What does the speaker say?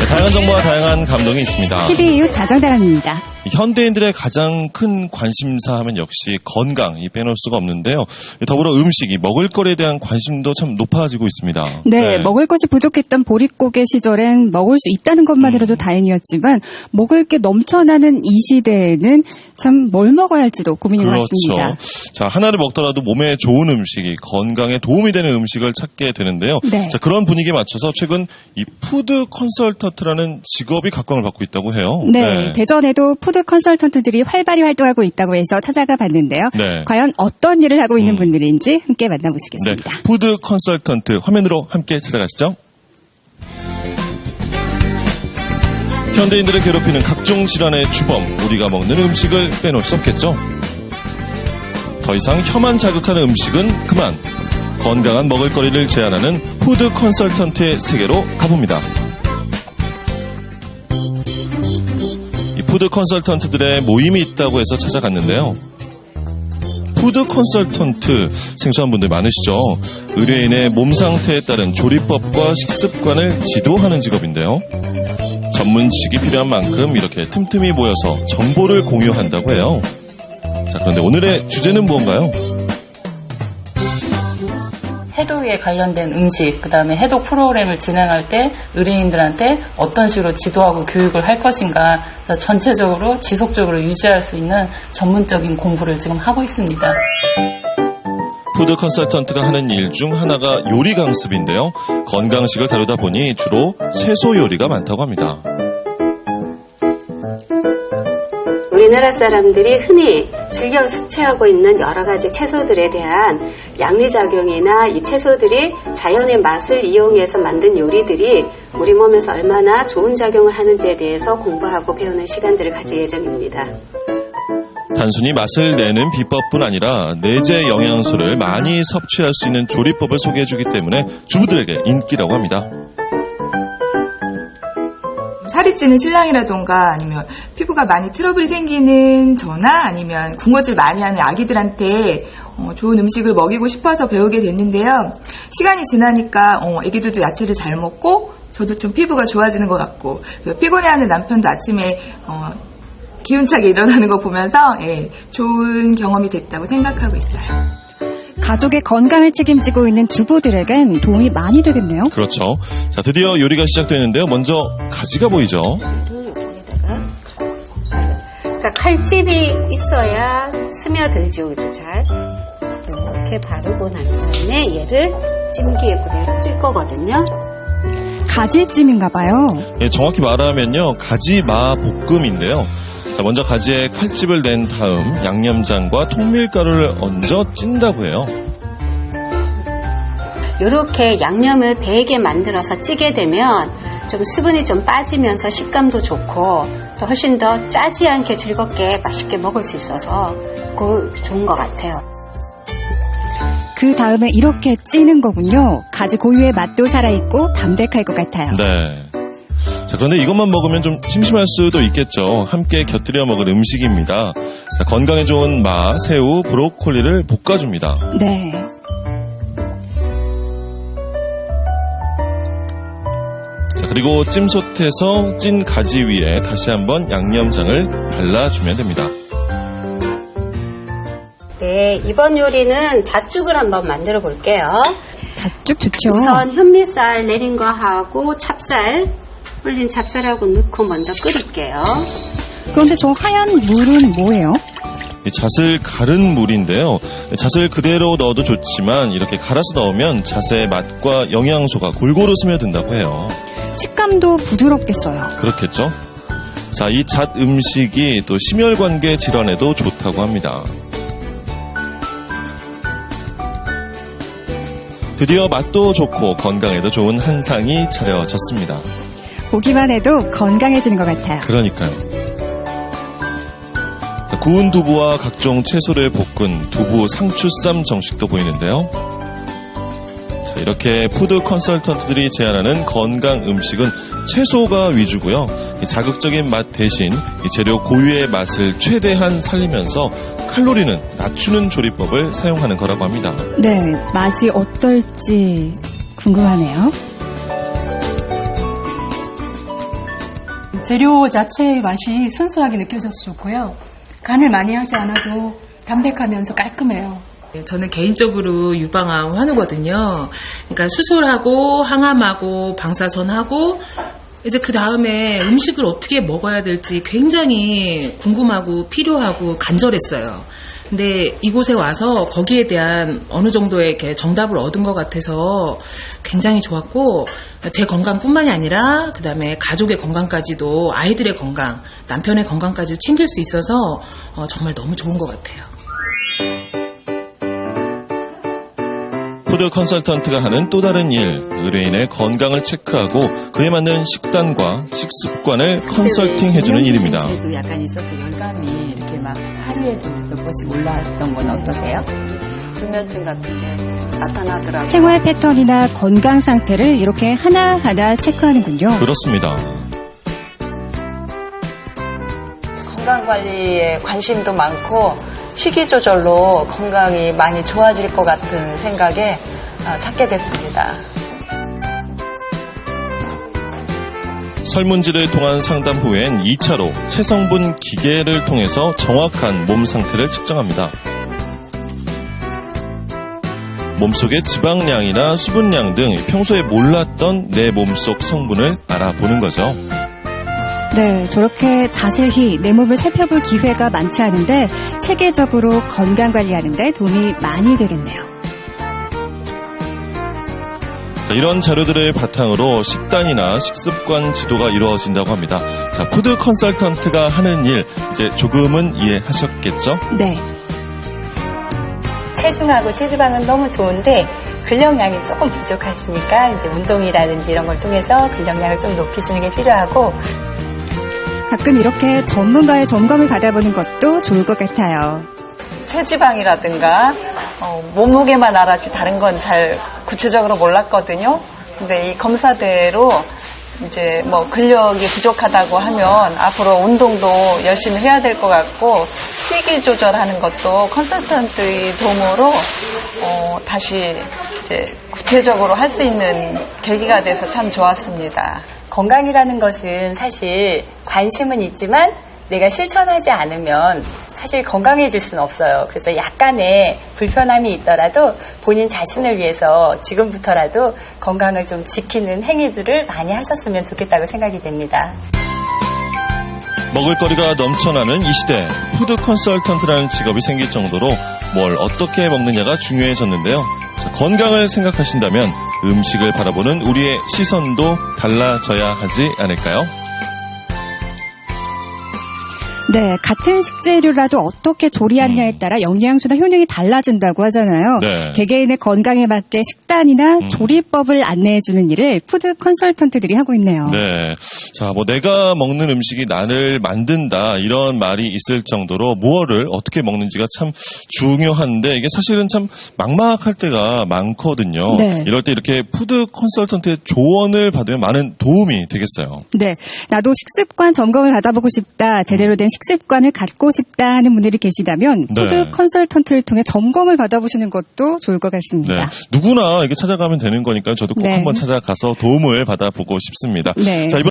다양한 정보와 다양한 감동이 있습니다. TV 이웃 다정다감입니다. 현대인들의 가장 큰 관심사 하면 역시 건강, 이 빼놓을 수가 없는데요. 더불어 음식, 먹을거리에 대한 관심도 참 높아지고 있습니다. 네, 먹을 것이 부족했던 보릿고개 시절엔 먹을 수 있다는 것만으로도 다행이었지만 먹을 게 넘쳐나는 이 시대에는 참 뭘 먹어야 할지도 고민인 것 같습니다. 자, 하나를 먹더라도 몸에 좋은 음식이 건강에 도움이 되는 음식을 찾게 되는데요. 네. 자, 그런 분위기에 맞춰서 최근 이 푸드 컨설턴트라는 직업이 각광을 받고 있다고 해요. 네, 대전에도 푸드 컨설턴트들이 활발히 활동하고 있다고 해서 찾아가 봤는데요. 네. 과연 어떤 일을 하고 있는 분들인지 함께 만나보시겠습니다. 네, 푸드 컨설턴트 화면으로 함께 찾아가시죠. 현대인들을 괴롭히는 각종 질환의 주범, 우리가 먹는 음식을 빼놓을 수 없겠죠. 더 이상 혀만 자극하는 음식은 그만. 건강한 먹을거리를 제안하는 푸드 컨설턴트의 세계로 가봅니다. 이 푸드 컨설턴트들의 모임이 있다고 해서 찾아갔는데요. 푸드 컨설턴트 생소한 분들 많으시죠. 의뢰인의 몸 상태에 따른 조리법과 식습관을 지도하는 직업인데요. 전문 지식이 필요한 만큼 이렇게 틈틈이 모여서 정보를 공유한다고 해요. 자, 그런데 오늘의 주제는 무언가요? 해독에 관련된 음식, 그 다음에 해독 프로그램을 진행할 때 의뢰인들한테 어떤 식으로 지도하고 교육을 할 것인가, 전체적으로 지속적으로 유지할 수 있는 전문적인 공부를 지금 하고 있습니다. 푸드 컨설턴트가 하는 일 중 하나가 요리 강습인데요. 건강식을 다루다 보니 주로 채소 요리가 많다고 합니다. 우리나라 사람들이 흔히 즐겨 섭취하고 있는 여러 가지 채소들에 대한 양리작용이나 이 채소들이 자연의 맛을 이용해서 만든 요리들이 우리 몸에서 얼마나 좋은 작용을 하는지에 대해서 공부하고 배우는 시간들을 가질 예정입니다. 단순히 맛을 내는 비법뿐 아니라 내재 영양소를 많이 섭취할 수 있는 조리법을 소개해주기 때문에 주부들에게 인기라고 합니다. 살이 찌는 신랑이라던가 아니면 피부가 많이 트러블이 생기는 저나 아니면 군것질 많이 하는 아기들한테 좋은 음식을 먹이고 싶어서 배우게 됐는데요. 시간이 지나니까 아기들도 야채를 잘 먹고 저도 좀 피부가 좋아지는 것 같고 피곤해하는 남편도 아침에 기운차게 일어나는 거 보면서 좋은 경험이 됐다고 생각하고 있어요. 가족의 건강을 책임지고 있는 주부들에겐 도움이 많이 되겠네요. 그렇죠. 자, 드디어 요리가 시작되는데요. 먼저 가지가 보이죠. 그러니까 칼집이 있어야 스며들죠, 그죠? 잘 이렇게 바르고 난 다음에 얘를 찜기에 그대로 찔 거거든요. 가지찜인가 봐요. 예, 정확히 말하면요, 가지마 볶음인데요. 자, 먼저 가지에 칼집을 낸 다음 양념장과 통밀가루를 얹어 찐다고 해요. 이렇게 양념을 배게 만들어서 찌게 되면 좀 수분이 좀 빠지면서 식감도 좋고 또 훨씬 더 짜지 않게 즐겁게 맛있게 먹을 수 있어서 그거 좋은 것 같아요. 그 다음에 이렇게 찌는 거군요. 가지 고유의 맛도 살아있고 담백할 것 같아요. 네. 자, 그런데 이것만 먹으면 좀 심심할 수도 있겠죠. 함께 곁들여 먹을 음식입니다. 자, 건강에 좋은 마, 새우, 브로콜리를 볶아줍니다. 네. 자, 그리고 찜솥에서 찐 가지 위에 다시 한번 양념장을 발라주면 됩니다. 네, 이번 요리는 잣죽을 한번 만들어 볼게요. 잣죽 좋죠. 우선 현미쌀 내린 거 하고 찹쌀, 불린 찹쌀하고 넣고 먼저 끓일게요. 그런데 저 하얀 물은 뭐예요? 이 잣을 갈은 물인데요. 잣을 그대로 넣어도 좋지만 이렇게 갈아서 넣으면 잣의 맛과 영양소가 골고루 스며든다고 해요. 식감도 부드럽겠어요. 그렇겠죠? 자, 이 잣 음식이 또 심혈관계 질환에도 좋다고 합니다. 드디어 맛도 좋고 건강에도 좋은 한상이 차려졌습니다. 보기만 해도 건강해지는 것 같아요. 그러니까요. 구운 두부와 각종 채소를 볶은 두부 상추쌈 정식도 보이는데요. 자, 이렇게 푸드 컨설턴트들이 제안하는 건강 음식은 채소가 위주고요. 이 자극적인 맛 대신 이 재료 고유의 맛을 최대한 살리면서 칼로리는 낮추는 조리법을 사용하는 거라고 합니다. 네, 맛이 어떨지 궁금하네요. 재료 자체의 맛이 순수하게 느껴져서 좋고요. 간을 많이 하지 않아도 담백하면서 깔끔해요. 저는 개인적으로 유방암 환우거든요. 그러니까 수술하고 항암하고 방사선하고 이제 그 다음에 음식을 어떻게 먹어야 될지 굉장히 궁금하고 필요하고 간절했어요. 근데 이곳에 와서 거기에 대한 어느 정도의 이렇게 정답을 얻은 것 같아서 굉장히 좋았고, 제 건강뿐만이 아니라 그 다음에 가족의 건강까지도, 아이들의 건강, 남편의 건강까지 챙길 수 있어서 정말 너무 좋은 것 같아요. 푸드 컨설턴트가 하는 또 다른 일, 의뢰인의 건강을 체크하고 그에 맞는 식단과 식습관을 컨설팅해주는 일입니다. 도 약간 있어서 열감이 이렇게 막 하루에도 몇 번씩 올라왔던 건 어떠세요? 불면증 같은 게 나타나더라고요. 생활 패턴이나 건강 상태를 이렇게 하나하나 체크하는군요. 그렇습니다. 건강관리에 관심도 많고 식이 조절로 건강이 많이 좋아질 것 같은 생각에 찾게 됐습니다. 설문지를 통한 상담 후엔 2차로 체성분 기계를 통해서 정확한 몸 상태를 측정합니다. 몸속의 지방량이나 수분량 등 평소에 몰랐던 내 몸속 성분을 알아보는 거죠. 네, 저렇게 자세히 내 몸을 살펴볼 기회가 많지 않은데 체계적으로 건강 관리하는 데 도움이 많이 되겠네요. 이런 자료들을 바탕으로 식단이나 식습관 지도가 이루어진다고 합니다. 자, 푸드 컨설턴트가 하는 일, 이제 조금은 이해하셨겠죠? 네. 체중하고 체지방은 너무 좋은데 근력량이 조금 부족하시니까 이제 운동이라든지 이런 걸 통해서 근력량을 좀 높이시는 게 필요하고, 가끔 이렇게 전문가의 점검을 받아보는 것도 좋을 것 같아요. 체지방이라든가 몸무게만 알았지 다른 건 잘 구체적으로 몰랐거든요. 근데 이 검사대로 이제 뭐 근력이 부족하다고 하면 앞으로 운동도 열심히 해야 될 것 같고, 식이 조절하는 것도 컨설턴트의 도움으로 다시 이제 구체적으로 할 수 있는 계기가 돼서 참 좋았습니다. 건강이라는 것은 사실 관심은 있지만 내가 실천하지 않으면 사실 건강해질 수는 없어요. 그래서 약간의 불편함이 있더라도 본인 자신을 위해서 지금부터라도 건강을 좀 지키는 행위들을 많이 하셨으면 좋겠다고 생각이 됩니다. 먹을거리가 넘쳐나는 이 시대, 푸드 컨설턴트라는 직업이 생길 정도로 뭘 어떻게 먹느냐가 중요해졌는데요. 자, 건강을 생각하신다면 음식을 바라보는 우리의 시선도 달라져야 하지 않을까요? 네, 같은 식재료라도 어떻게 조리하느냐에 따라 영양소나 효능이 달라진다고 하잖아요. 네. 개개인의 건강에 맞게 식단이나 조리법을 안내해주는 일을 푸드 컨설턴트들이 하고 있네요. 네. 자, 뭐 내가 먹는 음식이 나를 만든다 이런 말이 있을 정도로 무엇을 어떻게 먹는지가 참 중요한데 이게 사실은 참 막막할 때가 많거든요. 네. 이럴 때 이렇게 푸드 컨설턴트의 조언을 받으면 많은 도움이 되겠어요. 네, 나도 식습관 점검을 받아보고 싶다, 제대로 된 식습관을 갖고 싶다 하는 분들이 계시다면 네. 푸드 컨설턴트를 통해 점검을 받아보시는 것도 좋을 것 같습니다. 네. 누구나 이게 찾아가면 되는 거니까요. 저도 꼭 네. 한번 찾아가서 도움을 받아보고 싶습니다. 네. 자, 이번